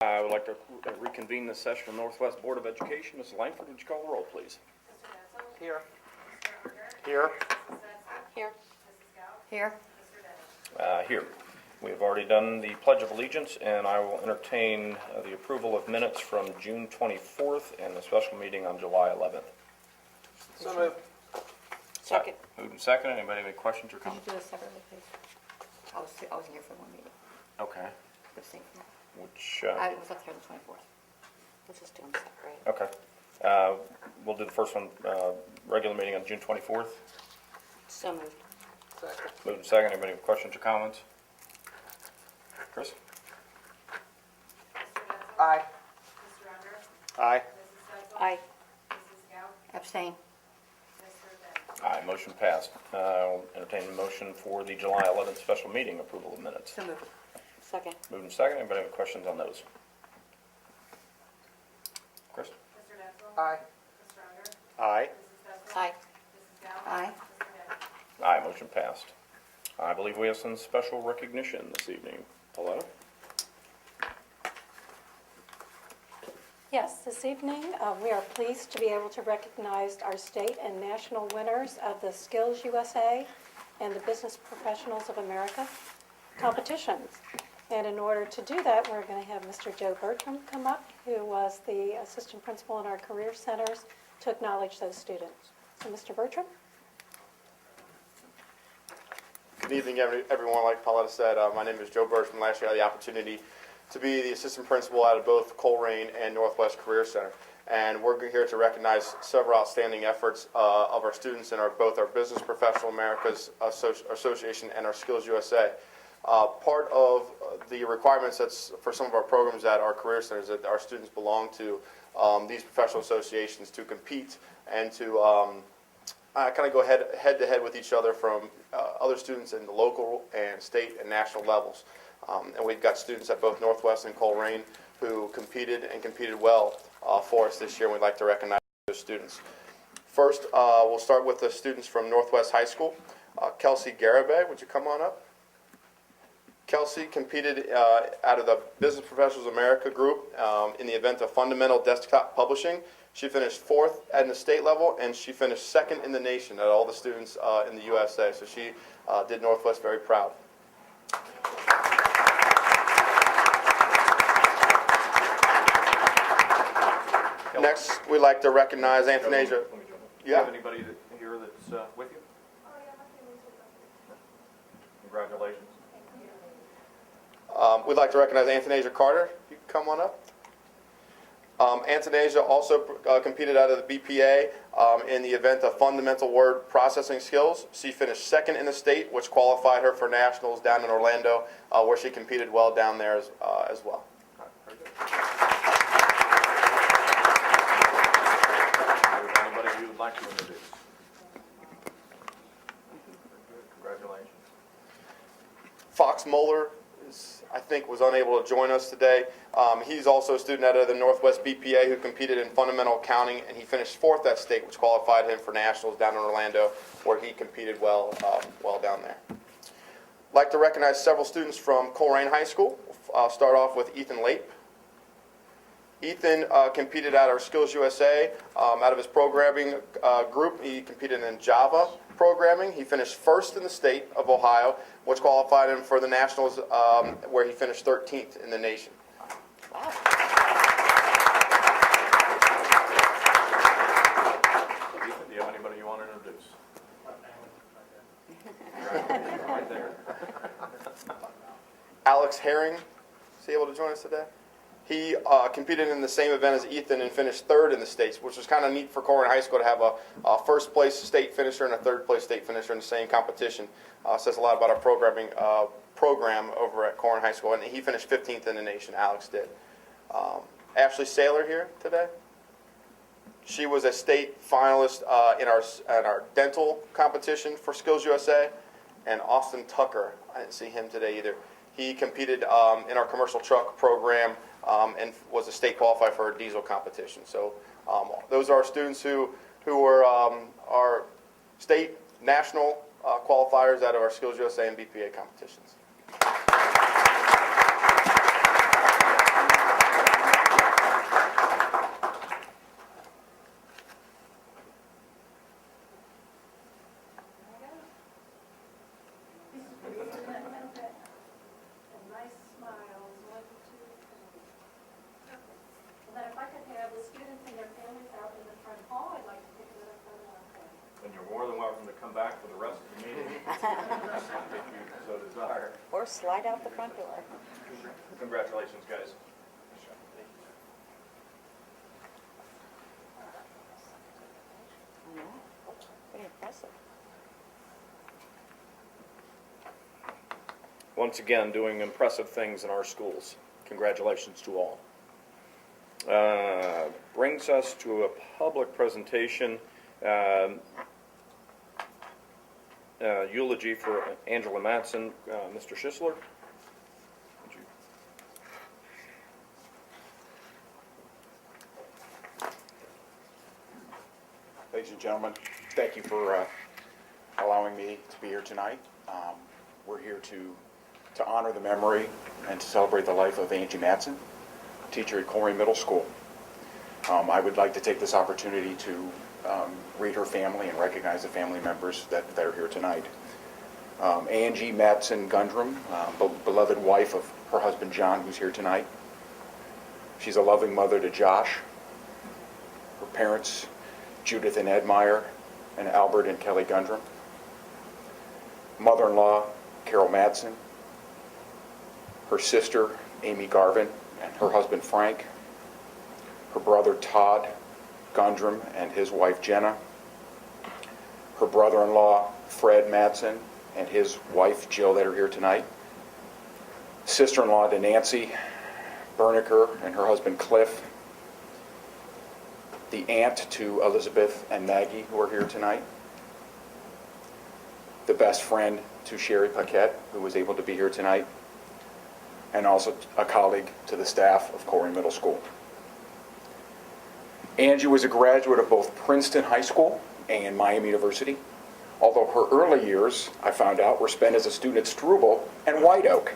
I would like to reconvene the session of Northwest Board of Education. Mrs. Langford, would you call the roll, please? Here. Here. Here. Here. Here. We have already done the Pledge of Allegiance, and I will entertain the approval of minutes from June 24th and the special meeting on July 11th. So moved. Second. Moved and second. Anybody have any questions or Could comments? you do this separately, please? I was here for one meeting. Okay. Abstain from that. Which, I was up there on the 24th. We'll just do them separate. okay. We'll do the first one, regular meeting on June 24th. So moved. Second. Moved and second. Anybody have questions or comments? Chris? Aye. Aye. Aye. Abstain. Aye, motion passed. I'll entertain a motion for the July 11th special meeting approval of minutes. So moved. Second. Moved and second. Anybody have questions on those? Chris? Aye. Aye. Aye. Aye. Aye, motion passed. I believe we have some special recognition this evening. Pauletta? Yes, this evening we are pleased to be able to recognize our state and national winners of the Skills USA and the Business Professionals of America competitions. And in order to do that, we're going to have Mr. Joe Bertram come up, who was the assistant principal in our career centers, to acknowledge those students. So, Mr. Bertram? Good evening, everyone. Like Pauletta said, my name is Joe Bertram. Last year I had the opportunity to be the assistant principal out of both Colerain and Northwest Career Center. And we're here to recognize several outstanding efforts of our students in both our Business Professional Americas Association and our Skills USA. Part of the requirements that's for some of our programs at our career centers that our students belong to these professional associations to compete and to kind of go head to head with each other from other students in the local and state and national levels. And we've got students at both Northwest and Colerain who competed well for us this year, and we'd like to recognize those students. First, we'll start with the students from Northwest High School. Kelsey Garibay, would you come on up? Kelsey competed out of the Business Professionals America group in the event of fundamental desktop publishing. She finished 4th at the state level, and she finished 2nd in the nation at all the students in the USA. So she did Northwest very proud. Next, we'd like to recognize Anthonysia. Do you Yeah. have anybody here that's with you? Congratulations. We'd like to recognize Anthonysia Carter. You can come on up. Anthonysia also competed out of the BPA in the event of fundamental word processing skills. She finished 2nd in the state, which qualified her for nationals down in Orlando, where she competed well down there as well. Very good. Anybody you would like to introduce? Congratulations. Fox Moeller, I think, was unable to join us today. He's also a student out of the Northwest BPA who competed in fundamental accounting, and he finished 4th at state, which qualified him for nationals down in Orlando, where he competed well down there. I'd like to recognize several students from Colerain High School. I'll start off with Ethan Lape. Ethan competed at our Skills USA. Out of his programming group, he competed in Java programming. He finished 1st in the state of Ohio, which qualified him for the nationals, where he finished 13th in the nation. Wow. Ethan, do you have anybody you want to introduce? Right there. Alex Herring, is he able to join us today? He competed in the same event as Ethan and finished 3rd in the states, which was kind of neat for Colerain High School to have a 1st place state finisher and a 3rd place state finisher in the same competition. Says a lot about our program over at Colerain High School, and he finished 15th in the nation. Alex did. Ashley Saylor here today. She was a state finalist in our dental competition for Skills USA, and Austin Tucker. I didn't see him today either. He competed in our commercial truck program and was a state qualifier for a diesel competition. So those are our students who were our state, national qualifiers out of our Skills USA and BPA competitions. nice smiles. 1, 2, 3. And then if I could have the students and their families out in the front hall, I'd like to take another photo of them. And you're more than welcome to come back for the rest of the meeting, if you so desire. Or slide out the front door. Congratulations, guys. Pretty impressive. Once again, doing impressive things in our schools. Congratulations to all. Brings us to a public presentation, eulogy for Angela Matson. Mr. Schisler? Would you- Ladies and gentlemen, thank you for allowing me to be here tonight. We're here to honor the memory and to celebrate the life of Angie Matson, teacher at Colerain Middle School. I would like to take this opportunity to read her family and recognize the family members that are here tonight. Angie Matson Gundrum, beloved wife of her husband John, who's here tonight. She's a loving mother to Josh. Her parents, Judith and Ed Meyer, and Albert and Kelly Gundrum. Mother-in-law, Carol Matson. Her sister, Amy Garvin, and her husband Frank. Her brother, Todd Gundrum, and his wife, Jenna. Her brother-in-law, Fred Matson, and his wife, Jill, that are here tonight. Sister-in-law to Nancy Berniker and her husband, Cliff. The aunt to Elizabeth and Maggie, who are here tonight. The best friend to Sherry Paquette, who was able to be here tonight. And also a colleague to the staff of Colerain Middle School. Angie was a graduate of both Princeton High School and Miami University, although her early years, I found out, were spent as a student at Struble and White Oak.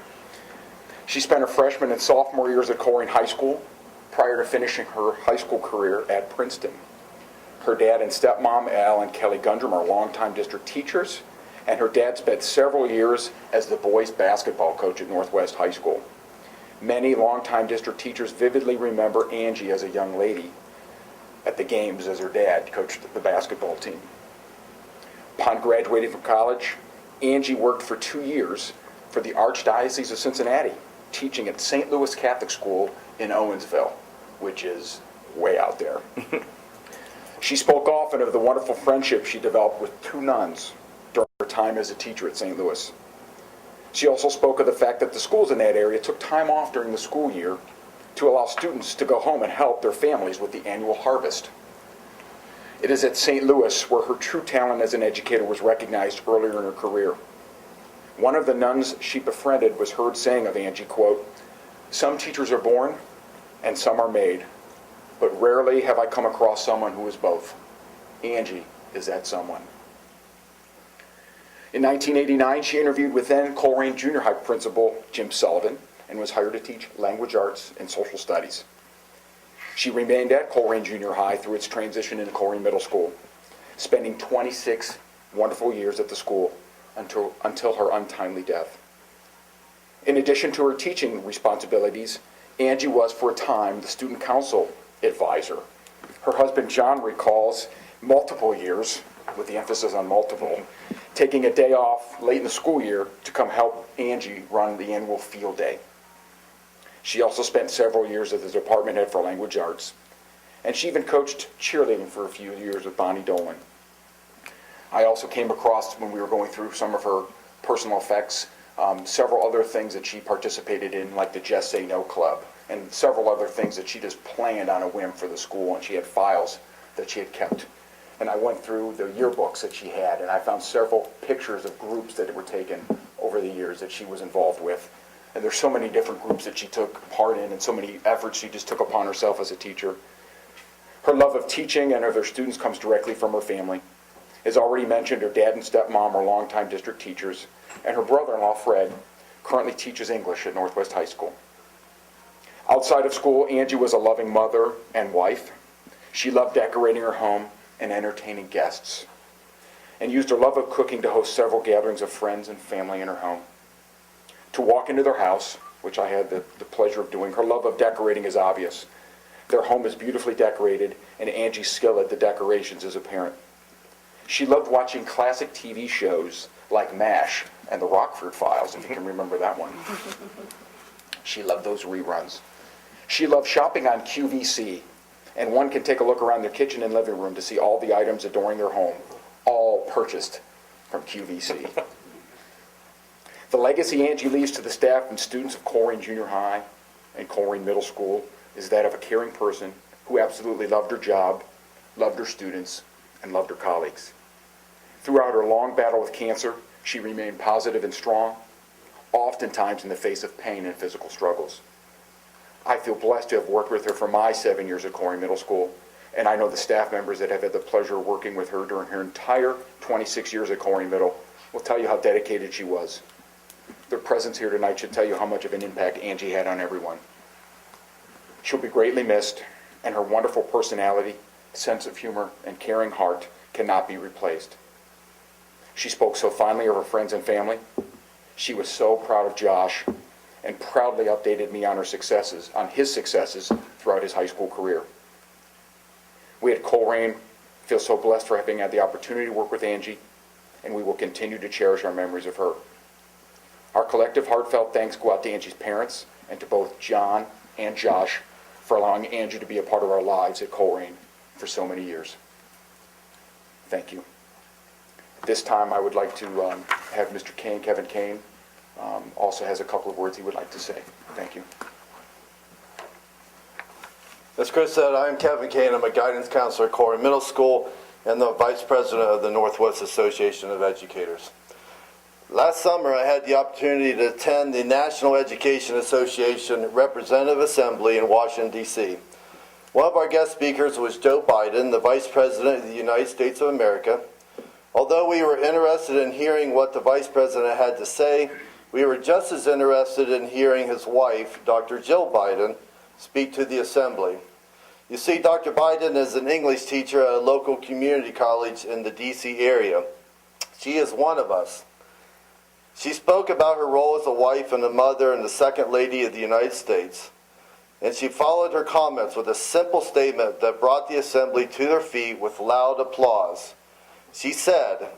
She spent her freshman and sophomore years at Colerain High School prior to finishing her high school career at Princeton. Her dad and stepmom, Al and Kelly Gundrum, are longtime district teachers, and her dad spent several years as the boys basketball coach at Northwest High School. Many longtime district teachers vividly remember Angie as a young lady at the games as her dad coached the basketball team. Upon graduating from college, Angie worked for 2 years for the Archdiocese of Cincinnati, teaching at St. Louis Catholic School in Owensville, which is way out there. She spoke often of the wonderful friendship she developed with 2 nuns during her time as a teacher at St. Louis. She also spoke of the fact that the schools in that area took time off during the school year to allow students to go home and help their families with the annual harvest. It is at St. Louis where her true talent as an educator was recognized earlier in her career. One of the nuns she befriended was heard saying of Angie, quote, "Some teachers are born and some are made, but rarely have I come across someone who is both. Angie is that someone." In 1989, she interviewed with then Colerain Junior High principal Jim Sullivan and was hired to teach language arts and social studies. She remained at Colerain Junior High through its transition into Colerain Middle School, spending 26 wonderful years at the school until her untimely death. In addition to her teaching responsibilities, Angie was for a time the student council advisor. Her husband John recalls multiple years, with the emphasis on multiple, taking a day off late in the school year to come help Angie run the annual field day. She also spent several years as the department head for language arts, and she even coached cheerleading for a few years with Bonnie Dolan. I also came across, when we were going through some of her personal effects, several other things that she participated in, like the Just Say No Club, and several other things that she just planned on a whim for the school, and she had files that she had kept. And I went through the yearbooks that she had, and I found several pictures of groups that were taken over the years that she was involved with. And there's so many different groups that she took part in, and so many efforts she just took upon herself as a teacher. Her love of teaching and of her students comes directly from her family. As already mentioned, her dad and stepmom are longtime district teachers, and her brother-in-law, Fred, currently teaches English at Northwest High School. Outside of school, Angie was a loving mother and wife. She loved decorating her home and entertaining guests, and used her love of cooking to host several gatherings of friends and family in her home. To walk into their house which I had the pleasure of doing. Her love of decorating is obvious. Their home is beautifully decorated, and Angie's skill at the decorations is apparent. She loved watching classic TV shows like MASH and The Rockford Files, if you can remember that one. She loved those reruns. She loved shopping on QVC, and one can take a look around their kitchen and living room to see all the items adoring their home, all purchased from QVC. The legacy Angie leaves to the staff and students of Colerain Junior High and Colerain Middle School is that of a caring person who absolutely loved her job, loved her students, and loved her colleagues. Throughout her long battle with cancer, she remained positive and strong, oftentimes in the face of pain and physical struggles. I feel blessed to have worked with her for my 7 years at Colerain Middle School, and I know the staff members that have had the pleasure of working with her during her entire 26 years at Colerain Middle will tell you how dedicated she was. Their presence here tonight should tell you how much of an impact Angie had on everyone. She'll be greatly missed, and her wonderful personality, sense of humor, and caring heart cannot be replaced. She spoke so fondly of her friends and family. She was so proud of Josh and proudly updated me on his successes throughout his high school career. We at Colerain feel so blessed for having had the opportunity to work with Angie, and we will continue to cherish our memories of her. Our collective heartfelt thanks go out to Angie's parents and to both John and Josh for allowing Angie to be a part of our lives at Colerain for so many years. Thank you. This time I would like to have Mr. Kane, Kevin Kane, also has a couple of words he would like to say. Thank you. As Chris said, I am Kevin Kane. I'm a guidance counselor at Colerain Middle School and the Vice President of the Northwest Association of Educators. Last summer, I had the opportunity to attend the National Education Association Representative Assembly in Washington, D.C. One of our guest speakers was Joe Biden, the Vice President of the United States of America. Although we were interested in hearing what the Vice President had to say, we were just as interested in hearing his wife, Dr. Jill Biden, speak to the Assembly. You see, Dr. Biden is an English teacher at a local community college in the D.C. area. She is one of us. She spoke about her role as a wife and a mother and the Second Lady of the United States. And she followed her comments with a simple statement that brought the Assembly to their feet with loud applause. She said,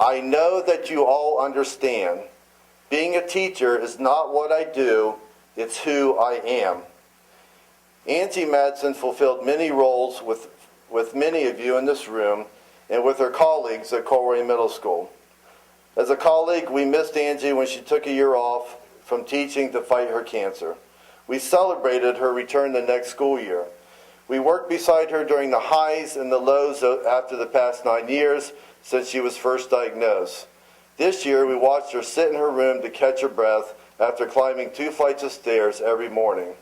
"I know that you all understand. Being a teacher is not what I do, it's who I am." Angie Madsen fulfilled many roles with many of you in this room and with her colleagues at Colerain Middle School. As a colleague, we missed Angie when she took a year off from teaching to fight her cancer. We celebrated her return the next school year. We worked beside her during the highs and the lows after the past 9 years since she was first diagnosed. This year, we watched her sit in her room to catch her breath after climbing 2 flights of stairs every morning.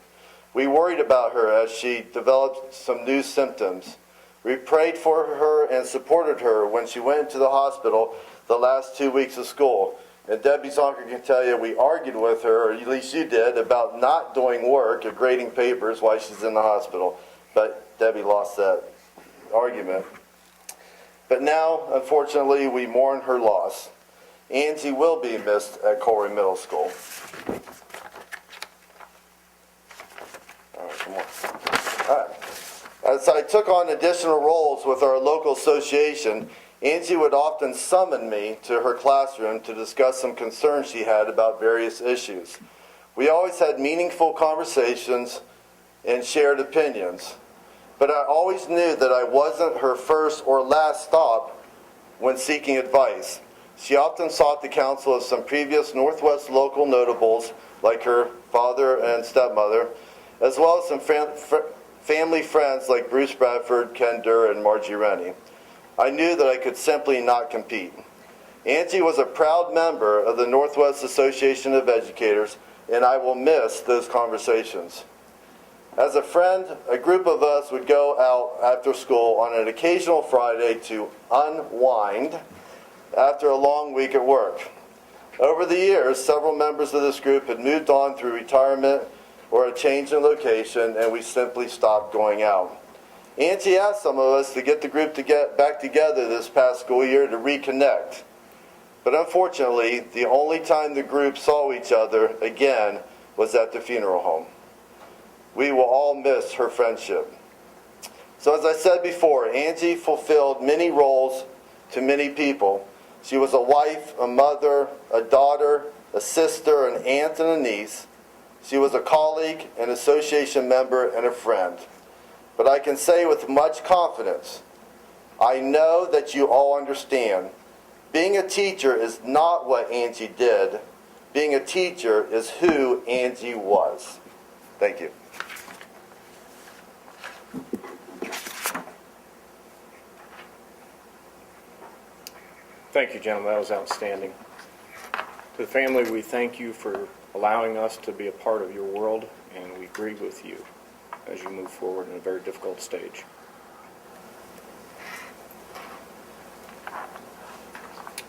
We worried about her as she developed some new symptoms. We prayed for her and supported her when she went into the hospital the last 2 weeks of school. And Debbie Zonker can tell you we argued with her, or at least you did, about not doing work or grading papers while she's in the hospital. But Debbie lost that argument. But now, unfortunately, we mourn her loss. Angie will be missed at Colerain Middle School. All right, come on. All right. As I took on additional roles with our local association, Angie would often summon me to her classroom to discuss some concerns she had about various issues. We always had meaningful conversations and shared opinions, but I always knew that I wasn't her first or last stop when seeking advice. She often sought the counsel of some previous Northwest local notables, like her father and stepmother, as well as some family friends like Bruce Bradford, Ken Durr, and Margie Rennie. I knew that I could simply not compete. Angie was a proud member of the Northwest Association of Educators, and I will miss those conversations. As a friend, a group of us would go out after school on an occasional Friday to unwind after a long week at work. Over the years, several members of this group had moved on through retirement or a change in location, and we simply stopped going out. Angie asked some of us to get the group back together this past school year to reconnect. But unfortunately, the only time the group saw each other again was at the funeral home. We will all miss her friendship. So as I said before, Angie fulfilled many roles to many people. She was a wife, a mother, a daughter, a sister, an aunt, and a niece. She was a colleague, an association member, and a friend. But I can say with much confidence, I know that you all understand, being a teacher is not what Angie did. Being a teacher is who Angie was. Thank you. Thank you, gentlemen. That was outstanding. To the family, we thank you for allowing us to be a part of your world, and we grieve with you as you move forward in a very difficult stage.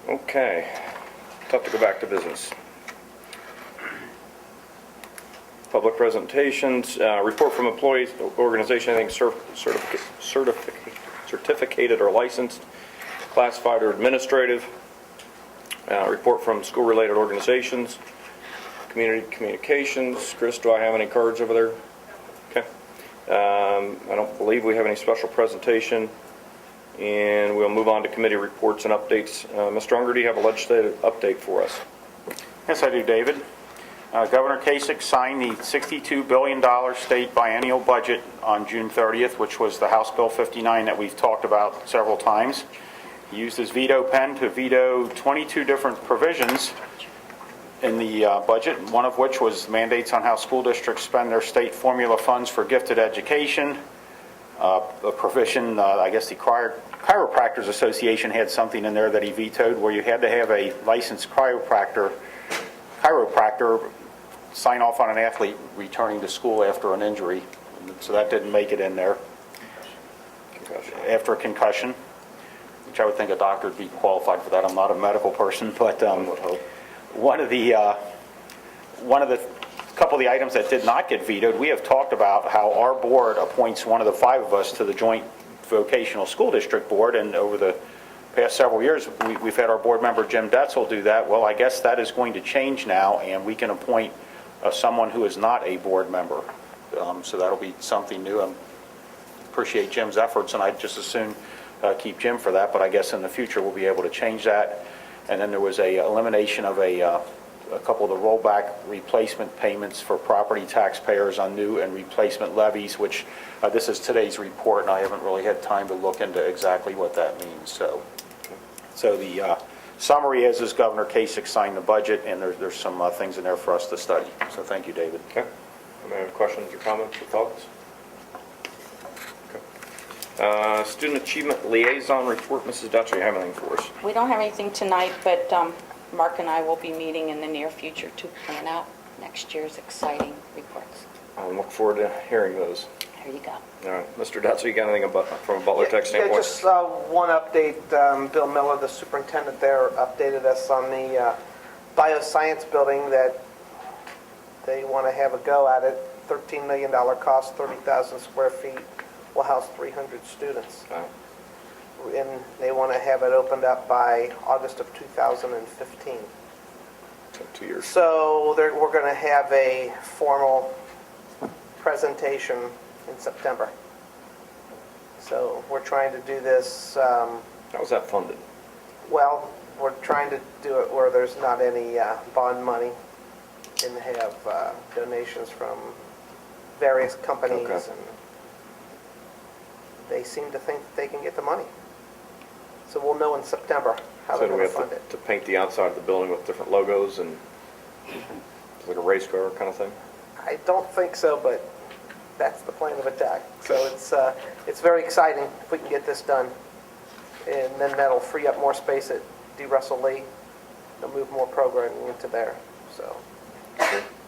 Okay. Tough to go back to business. Public presentations, report from employees, organization, I think certificated or licensed, classified or administrative. Report from school-related organizations, community communications. Chris, do I have any cards over there? Okay. I don't believe we have any special presentation. And we'll move on to committee reports and updates. Mr. Unger, do you have a legislative update for us? Yes, I do, David. Governor Kasich signed the $62 billion state biennial budget on June 30th, which was the House Bill 59 that we've talked about several times. He used his veto pen to veto 22 different provisions in the budget, one of which was mandates on how school districts spend their state formula funds for gifted education. A provision, I guess the Chiropractors Association had something in there that he vetoed where you had to have a licensed chiropractor sign off on an athlete returning to school after an injury. So that didn't make it in there. After a concussion, which I would think a doctor would be qualified for that. I'm not a medical person, but one of the couple of the items that did not get vetoed, we have talked about how our board appoints one of the 5 of us to the Joint Vocational School District Board, and over the past several years, we've had our board member Jim Detzel do that. Well, I guess that is going to change now, and we can appoint someone who is not a board member. So that'll be something new. I appreciate Jim's efforts, and I'd just as soon keep Jim for that, but I guess in the future we'll be able to change that. And then there was a elimination of a couple of the rollback replacement payments for property taxpayers on new and replacement levies, which this is today's report, and I haven't really had time to look into exactly what that means. So the summary is Governor Kasich signed the budget, and there's some things in there for us to study. So thank you, David. Okay. Any other questions or comments or thoughts? Okay. Student Achievement Liaison Report. Mrs. Dutcher, you have anything for us? We don't have anything tonight, but Mark and I will be meeting in the near future to plan out next year's exciting reports. I look forward to hearing those. There you go. All right. Mr. Dutzer, you got anything from a Butler Tech standpoint? Yeah, just one update. Bill Miller, the superintendent there, updated us on the bioscience building that they want to have a go at it. $13 million cost, 30,000 square feet, will house 300 students. Wow. And they want to have it opened up by August of 2015. So 2 years. So we're going to have a formal presentation in September. So we're trying to do this, How was that funded? well, we're trying to do it where there's not any bond money and have donations from various companies. Okay. And they seem to think that they can get the money. So we'll know in September how So they're do we going to have fund it. to paint the outside of the building with different logos and it's like a race car kind of thing? I don't think so, but that's the plan of attack. So it's very exciting if we can get this done. And then that'll free up more space at D. Russell Lee. They'll move more programming into there, so.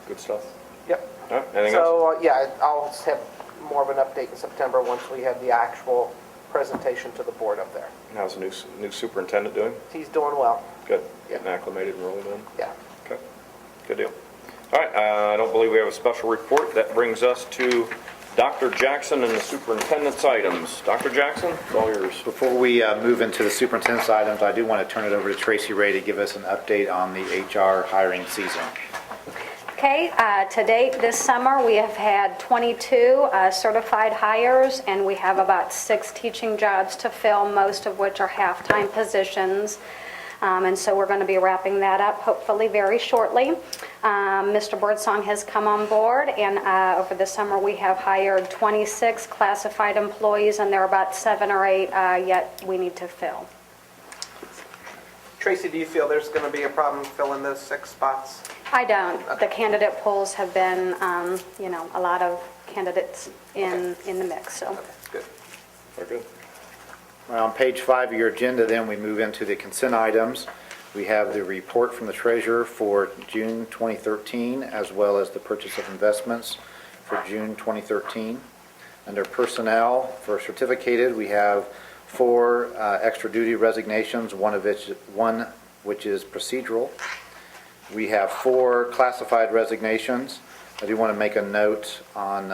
Good stuff. Yep. All right, anything else? So, yeah, I'll have more of an update in September once we have the actual presentation to the board up there. How's the new superintendent doing? He's doing well. Good. Yeah. Getting acclimated and rolling in? Yeah. Okay. Good deal. All right, I don't believe we have a special report. That brings us to Dr. Jackson and the superintendent's items. Dr. Jackson, it's all yours. Before we move into the superintendent's items, I do want to turn it over to Tracy Ray to give us an update on the HR hiring season. Okay, to date this summer, we have had 22 certified hires, and we have about 6 teaching jobs to fill, most of which are half-time positions. And so we're going to be wrapping that up hopefully very shortly. Mr. Birdsong has come on board, and over the summer we have hired 26 classified employees, and there are about 7 or 8 yet we need to fill. Tracy, do you feel there's going to be a problem filling those 6 spots? I don't. The candidate pools have been, a lot of candidates in the mix, so. Good. Very good. On page 5 of your agenda, then, we move into the consent items. We have the report from the treasurer for June 2013, as well as the purchase of investments for June 2013. Under personnel, for certificated, we have 4 extra duty resignations, one which is procedural. We have 4 classified resignations. I do want to make a note on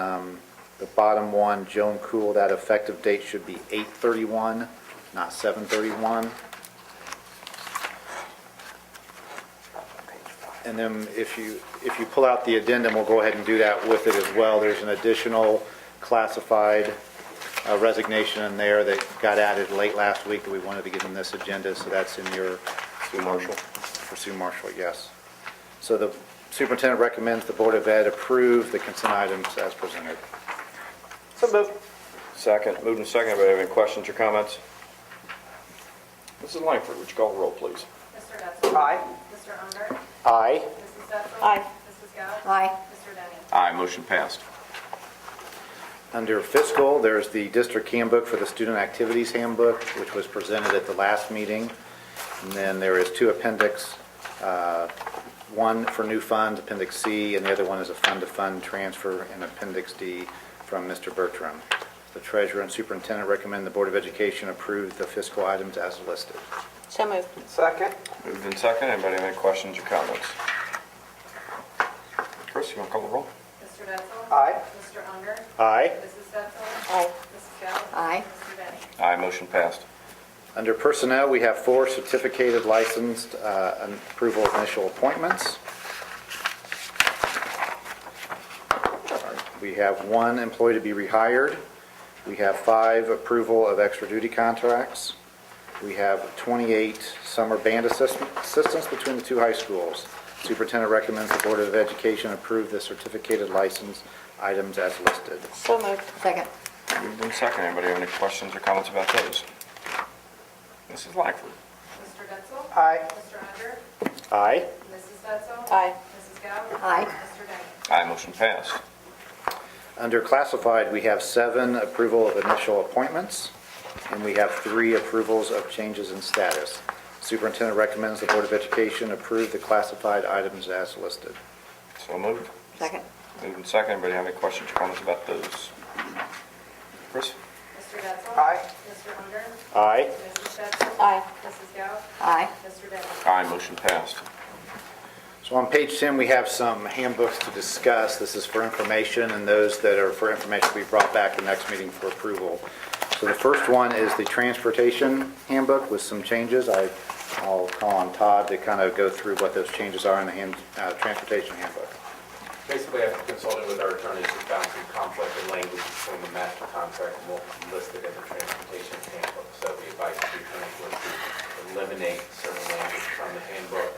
the bottom one, Joan Cool, that effective date should be 8/31, not 7/31. And then if you pull out the addendum, we'll go ahead and do that with it as well. There's an additional classified resignation in there that got added late last week that we wanted to get in this agenda, so that's in your... Sue Marshall. For Sue Marshall, yes. So the superintendent recommends the Board of Ed approve the consent items as presented. So moved. Second. Moved and second. Anybody have any questions or comments? Mrs. Langford, would you call the roll, please? Mr. Detzel. Aye. Mr. Unger. Aye. Mrs. Detzel. Aye. Mrs. Gauss. Aye. Mr. Denny. Aye. Motion passed. Under fiscal, there's the district handbook for the student activities handbook, which was presented at the last meeting. And then there is 2 appendix, one for new funds, Appendix C, and the other one is a fund-to-fund transfer in Appendix D from Mr. Bertram. The treasurer and superintendent recommend the Board of Education approve the fiscal items as listed. So moved. Second. Moved and second. Anybody have any questions or comments? Chris, you want to call the roll? Mr. Detzel. Aye. Mr. Unger. Aye. Mrs. Detzel. Aye. Mrs. Gauss. Aye. Mr. Denny. Aye. Motion passed. Under personnel, we have 4 certificated licensed approval of initial appointments. We have 1 employee to be rehired. We have 5 approval of extra duty contracts. We have 28 summer band assistants between the 2 high schools. Superintendent recommends the Board of Education approve the certificated license items as listed. So moved. Second. Moved and second. Anybody have any questions or comments about those? Mrs. Langford. Mr. Detzel. Aye. Mr. Unger. Aye. Mrs. Detzel. Aye. Mrs. Gauss. Aye. Mr. Denny. Aye. Motion passed. Under classified, we have 7 approval of initial appointments, and we have 3 approvals of changes in status. Superintendent recommends the Board of Education approve the classified items as listed. So moved. Second. Moved and second. Anybody have any questions or comments about those? Chris? Mr. Detzel. Aye. Mr. Unger. Aye. Mrs. Detzel. Aye. Mrs. Gauss. Aye. Mr. Denny. Aye. Motion passed. So on page 10, we have some handbooks to discuss. This is for information, and those that are for information will be brought back to the next meeting for approval. So the first one is the transportation handbook with some changes. I'll call on Todd to kind of go through what those changes are in the transportation handbook. Basically, after consulting with our attorneys, we found some conflict in language between the master contract and what we listed in the transportation handbook. So the advice of the attorneys was to eliminate certain language from the handbook,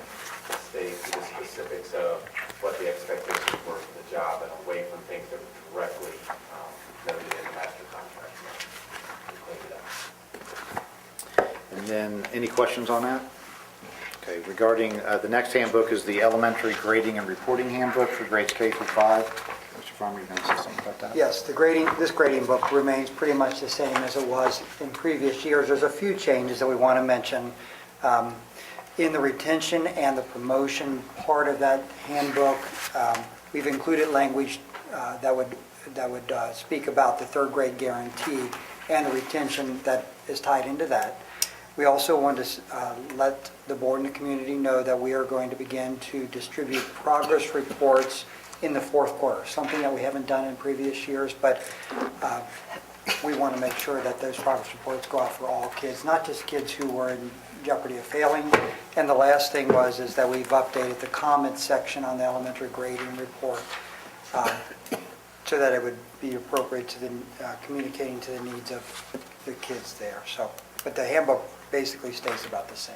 stay to the specifics of what the expectations were for the job, and away from things that were directly noted in the master contract. We cleaned it up. And then, any questions on that? Okay, regarding the next handbook is the elementary grading and reporting handbook for grades K through 5. Mr. Farmer, you going to say something about that? Yes, this grading book remains pretty much the same as it was in previous years. There's a few changes that we want to mention. In the retention and the promotion part of that handbook, we've included language that would speak about the 3rd grade guarantee and the retention that is tied into that. We also want to let the board and the community know that we are going to begin to distribute progress reports in the 4th quarter, something that we haven't done in previous years, but we want to make sure that those progress reports go out for all kids, not just kids who were in jeopardy of failing. And the last thing is that we've updated the comments section on the elementary grading report so that it would be appropriate to the, communicating to the needs of the kids there. So, but the handbook basically stays about the same.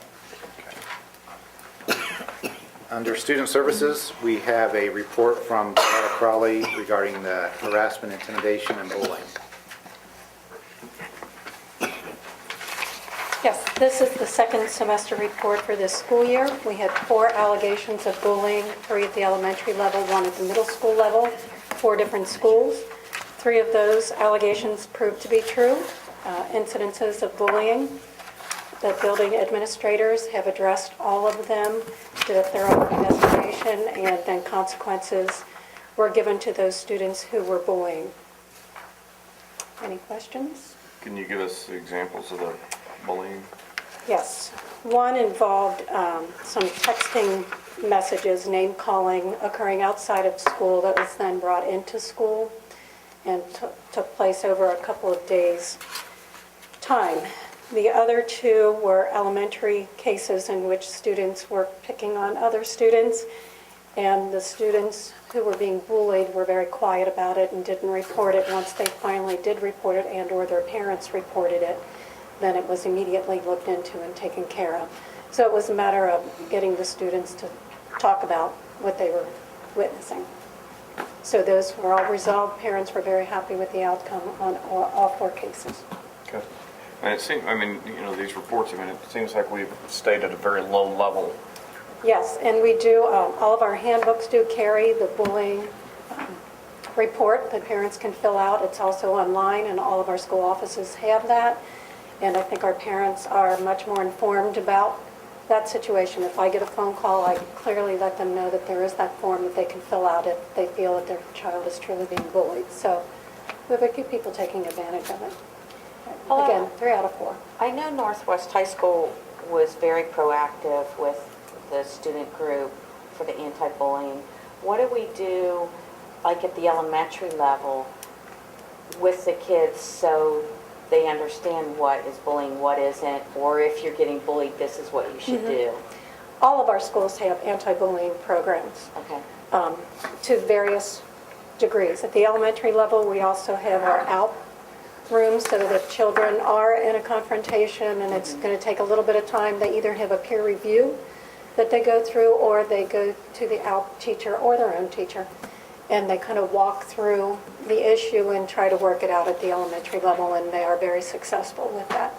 Under Student Services, we have a report from Dr. Crowley regarding the harassment, intimidation, and bullying. Yes, this is the second semester report for this school year. We had 4 allegations of bullying, 3 at the elementary level, 1 at the middle school level, 4 different schools. 3 of those allegations proved to be true, incidences of bullying. The building administrators have addressed all of them, did a thorough investigation, and then consequences were given to those students who were bullying. Any questions? Can you give us examples of the bullying? Yes. One involved some texting messages, name-calling occurring outside of school that was then brought into school and took place over a couple of days' time. The other 2 were elementary cases in which students were picking on other students, and the students who were being bullied were very quiet about it and didn't report it. Once they finally did report it and/or their parents reported it, then it was immediately looked into and taken care of. So it was a matter of getting the students to talk about what they were witnessing. So those were all resolved. Parents were very happy with the outcome on all 4 cases. Okay. And it seems, these reports, it seems like we've stayed at a very low level. Yes, and we do, all of our handbooks do carry the bullying report that parents can fill out. It's also online, and all of our school offices have that. And I think our parents are much more informed about that situation. If I get a phone call, I clearly let them know that there is that form that they can fill out if they feel that their child is truly being bullied. So we have a few people taking advantage of it. Again, 3 out of 4. I know Northwest High School was very proactive with the student group for the anti-bullying. What do we do, like at the elementary level, with the kids so they understand what is bullying, what isn't, or if you're getting bullied, this is what you should do? All of our schools have anti-bullying programs. Okay. To various degrees. At the elementary level, we also have our ALP rooms so that if children are in a confrontation and it's going to take a little bit of time, they either have a peer review that they go through or they go to the ALP teacher or their own teacher and they kind of walk through the issue and try to work it out at the elementary level, and they are very successful with that.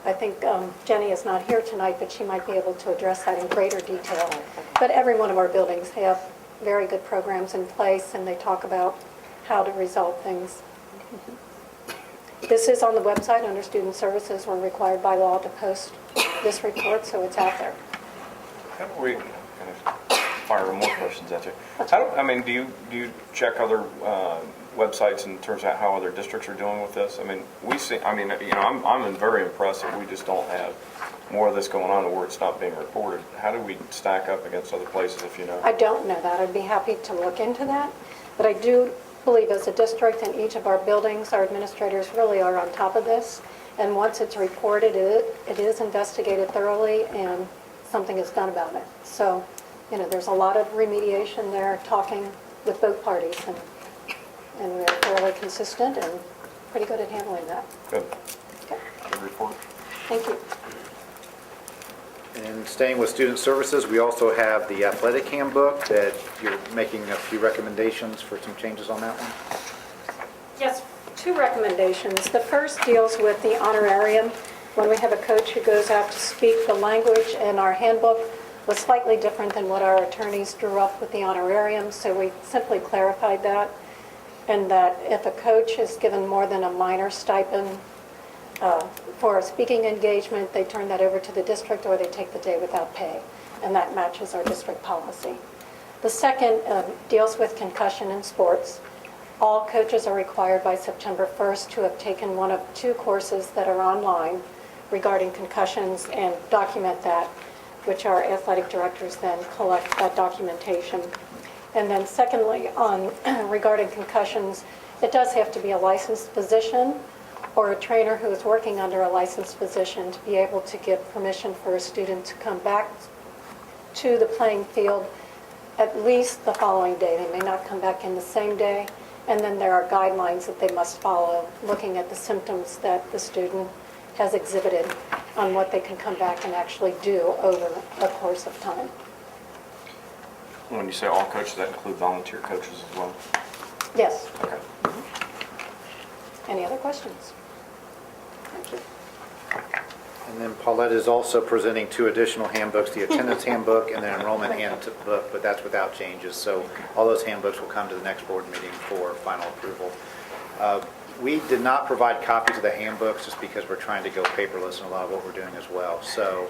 I think Jenny is not here tonight, but she might be able to address that in greater detail. But every one of our buildings have very good programs in place, and they talk about how to resolve things. This is on the website under Student Services. We're required by law to post this report, so it's out there. How do we fire more questions at you? Do you check other websites in terms of how other districts are doing with this? I'm very impressed that we just don't have more of this going on where it's not being reported. How do we stack up against other places, if you know? I don't know that. I'd be happy to look into that. But I do believe as a district in each of our buildings, our administrators really are on top of this. And once it's reported, it is investigated thoroughly and something is done about it. So, there's a lot of remediation there, talking with both parties, and we're fairly consistent and pretty good at handling that. Good. Okay. Good report. Thank you. And staying with Student Services, we also have the athletic handbook that you're making a few recommendations for some changes on that one. Yes, 2 recommendations. The first deals with the honorarium. When we have a coach who goes out to speak, the language in our handbook was slightly different than what our attorneys drew up with the honorarium, so we simply clarified that, and that if a coach is given more than a minor stipend for a speaking engagement, they turn that over to the district or they take the day without pay, and that matches our district policy. The second deals with concussion in sports. All coaches are required by September 1st to have taken one of 2 courses that are online regarding concussions and document that, which our athletic directors then collect that documentation. And then secondly, regarding concussions, it does have to be a licensed physician or a trainer who is working under a licensed physician to be able to give permission for a student to come back to the playing field at least the following day. They may not come back in the same day. And then there are guidelines that they must follow, looking at the symptoms that the student has exhibited on what they can come back and actually do over a course of time. When you say all coaches, that include volunteer coaches as well? Yes. Okay. Any other questions? Thank you. And then Paulette is also presenting 2 additional handbooks, the attendance handbook and the enrollment handbook, but that's without changes. So all those handbooks will come to the next board meeting for final approval. We did not provide copies of the handbooks just because we're trying to go paperless in a lot of what we're doing as well. So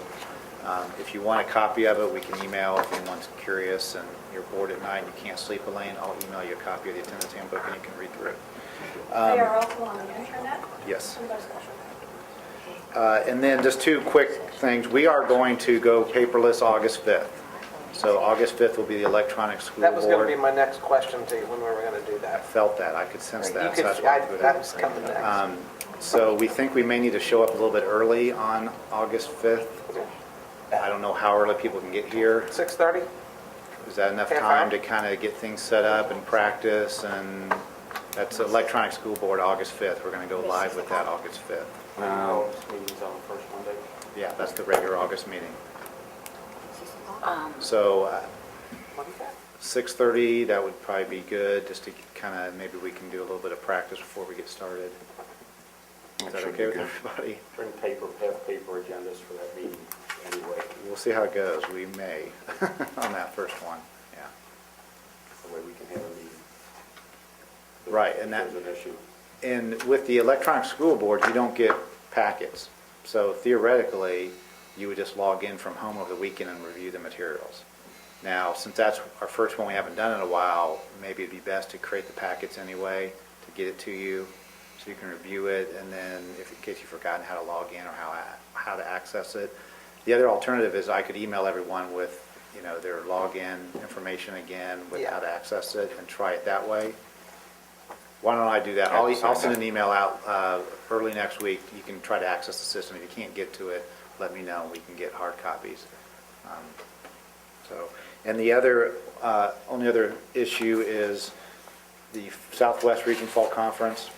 if you want a copy of it, we can email if anyone's curious and you're bored at night and you can't sleep, Elaine, I'll email you a copy of the attendance handbook and you can read through it. They are also on the internet? Yes. And then just 2 quick things. We are going to go paperless August 5th. So August 5th will be the electronic school board. That was going to be my next question to you, when we were going to do I that. felt that. I could sense You that. could- So that's why I put it that in. was coming next. So we think we may need to show up a little bit early on August 5th. I don't know how early people can get here. 6:30? Is that enough Half time hour? to kind of get things set up and practice? And that's electronic school board August 5th. We're going to go live with that August 5th. Meeting's on the first Monday. Yeah, that's the regular August meeting. So 6:30, that would probably be good, just to kind of, maybe we can do a little bit of practice before we get started. Is that should okay be with good. everybody? Bring have paper agendas for that meeting anyway. We'll see how it goes. We may on that first one, yeah. The way we can have a meeting. Right, and If there's an issue. And with the electronic school board, you don't get packets. So theoretically, you would just log in from home over the weekend and review the materials. Now, since that's our first one we haven't done in a while, maybe it'd be best to create the packets anyway, to get it to you, so you can review it, and then if in case you've forgotten how to log in or how to access it. The other alternative is I could email everyone with, their login information again, with how to access it, and try it that way. Why don't I do that? I'll send an email out early next week. You can try to access the system. If you can't get to it, let me know. We can get hard copies. And the only other issue is the Southwest Region Fall Conference.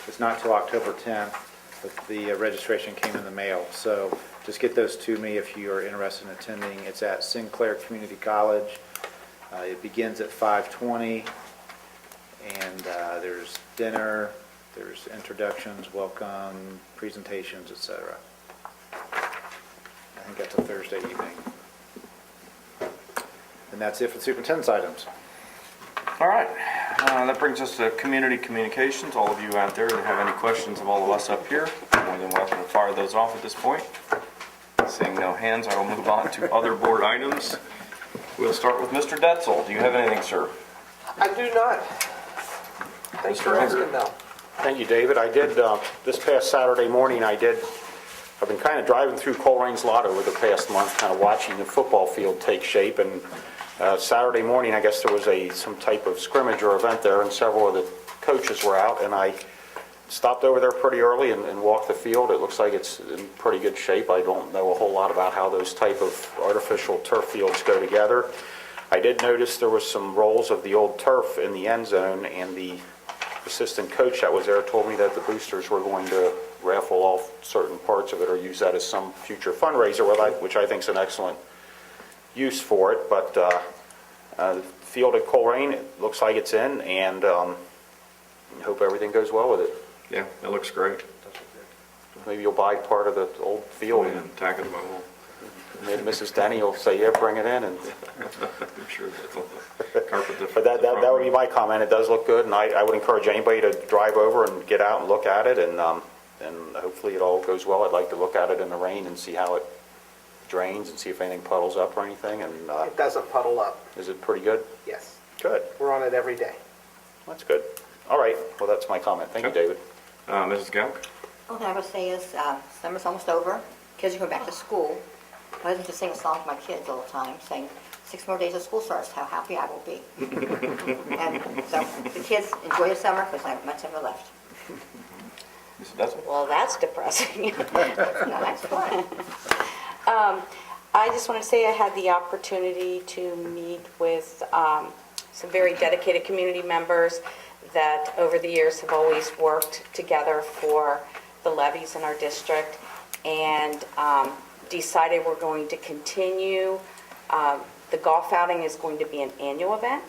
It's not till October 10th, but the registration came in the mail. So just get those to me if you are interested in attending. It's at Sinclair Community College. It begins at 5:20. And there's dinner, there's introductions, welcome, presentations, etc. I think that's a Thursday evening. And that's it for the superintendent's items. All right, that brings us to community communications. All of you out there that have any questions of all of us up here, you're more than welcome to fire those off at this point. Seeing no hands, I will move on to other board items. We'll start with Mr. Detzel. Do you have anything, sir? I do not. Thanks for asking, though. Thank you, David. I did, this past Saturday morning, I've been kind of driving through Colerain's lot over the past month, kind of watching the football field take shape, and Saturday morning, I guess there was some type of scrimmage or event there, and several of the coaches were out, and I stopped over there pretty early and walked the field. It looks like it's in pretty good shape. I don't know a whole lot about how those type of artificial turf fields go together. I did notice there was some rolls of the old turf in the end zone, and the assistant coach that was there told me that the boosters were going to raffle off certain parts of it or use that as some future fundraiser, which I think is an excellent use for it. But the field at Colerain, it looks like it's in, and hope everything goes well with it. Yeah, it looks great. Maybe you'll buy part of the old field, And tack it to my wall. maybe Mrs. Denny will say, yeah, bring it in. And I'm sure that's carpet the but that would be my comment. It does look good, and I would encourage anybody to drive over and get out and look at it, and hopefully it all goes well. I'd like to look at it in the rain and see how it drains and see if anything puddles up or anything. And It doesn't puddle up. is it pretty good? Yes. Good. We're on it every day. That's good. All right. Well, that's my comment. Thank you, Okay. David. Mrs. Galk? All I would say is, summer's almost over, kids are going back to school. I listen to sing a song to my kids all the time, saying, 6 more days of school starts, how happy I will be. And so the kids enjoy the summer because I have much of it left. Mrs. Detzel? Well, that's depressing. No, that's fun. I just want to say I had the opportunity to meet with some very dedicated community members that over the years have always worked together for the levies in our district, and decided we're going to continue. The golf outing is going to be an annual event,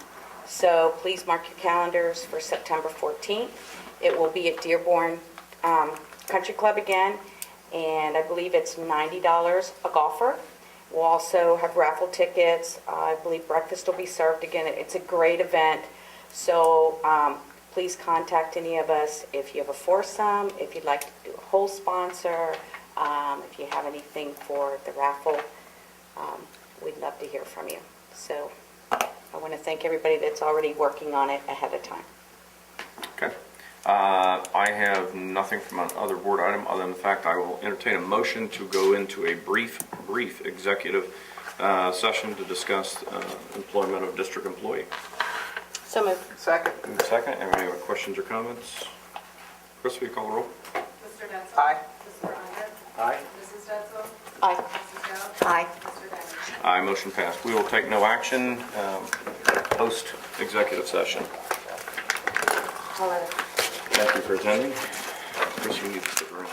so please mark your calendars for September 14th. It will be at Dearborn Country Club again, and I believe it's $90 a golfer. We'll also have raffle tickets. I believe breakfast will be served again. It's a great event, so please contact any of us if you have a foursome, if you'd like to do a whole sponsor, if you have anything for the raffle. We'd love to hear from you. So I want to thank everybody that's already working on it ahead of time. Okay. I have nothing from another board item other than the fact I will entertain a motion to go into a brief executive session to discuss employment of district employee. So moved. Second. Move second. Any other questions or comments? Chris, will you call the roll? Mr. Detzel? Aye. Mr. Unger? Aye. Mrs. Detzel? Aye. Mrs. Dowd? Aye. Mr. Downing? Aye, motion passed. We will take no action post-executive session. All right. Thank you for attending. Chris, you need to stick around.